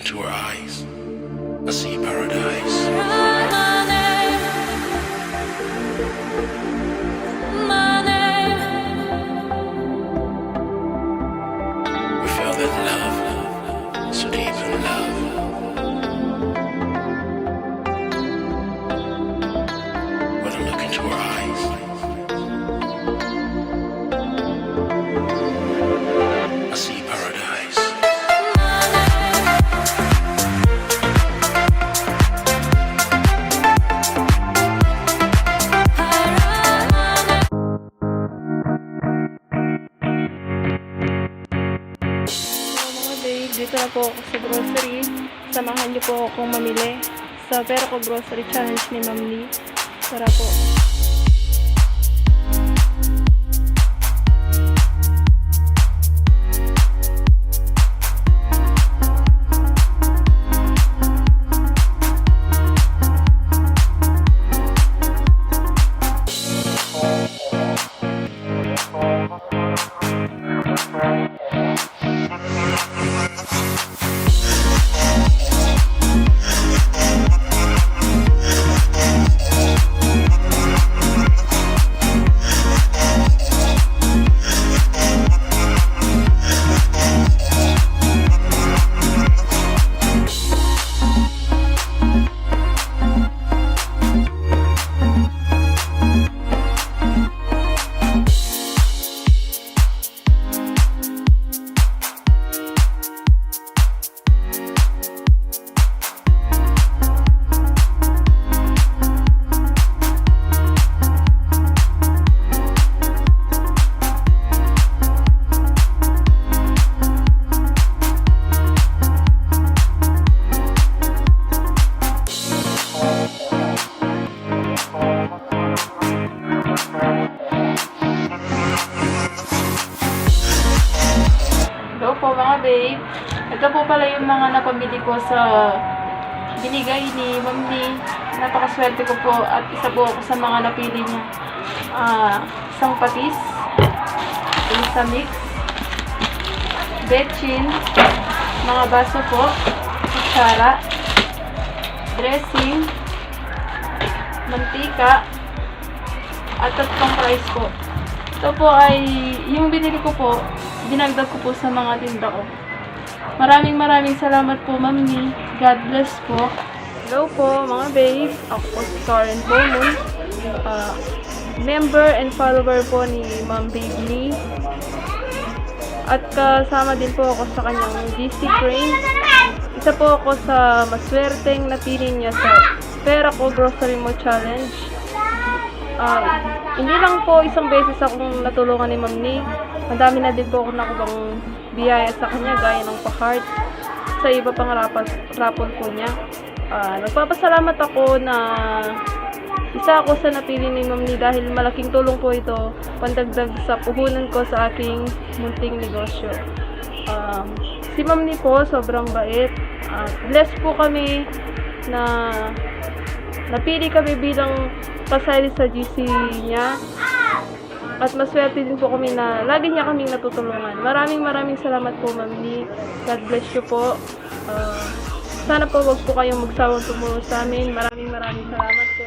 into her eyes, I see paradise. We felt that love, so deep in love. When I look into her eyes, I see paradise. Mga babe, dito na po ako sa grocery. Samahan niyo po akong mamili sa Pero Ko Grocery Challenge ni Ma'am Lee. Tara po. Hello po mga babe. Ito po pala yung mga napamili ko sa binigay ni Ma'am Lee. Napakaswerte ko po at isa po ako sa mga napili niya. Isang patis, isa mix, betchin, mga baso po, kutsara, dressing, mantika, at tatlong rice po. Ito po ay, yung binili ko po, dinagdag ko po sa mga tinda ko. Maraming salamat po, Ma'am Lee. God bless po. Hello po, mga babe. Ako po si Karen Bowman. Member and follower po ni Ma'am Babe Lee. At kasama din po ako sa kanyang DC Crane. Isa po ako sa maswerteng napili niya sa Pero Ko Grocery Mo Challenge. Hindi lang po isang beses akong natulungan ni Ma'am Lee. Madami na din po ako nakubang biyaya sa kanya, gaya ng pa-heart sa iba pang raffle po niya. Nagpapasalamat ako na isa ako sa napili ni Ma'am Lee dahil malaking tulong po ito pandagdag sa puhunan ko sa aking munting negosyo. Si Ma'am Lee po, sobrang bait. Blessed po kami na napili kami bilang kasali sa GC niya. At maswerte din po kami na lagi niya kaming natutulungan. Maraming salamat po, Ma'am Lee. God bless you po. Sana po wag po kayong magsawang tumulong sa amin. Maraming salamat po.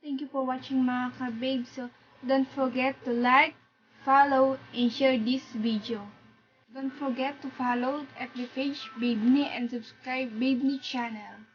Thank you for watching mga ka-babe. So, don't forget to like, follow, and share this video. Don't forget to follow FB page Babe Ni and subscribe Babe Ni channel.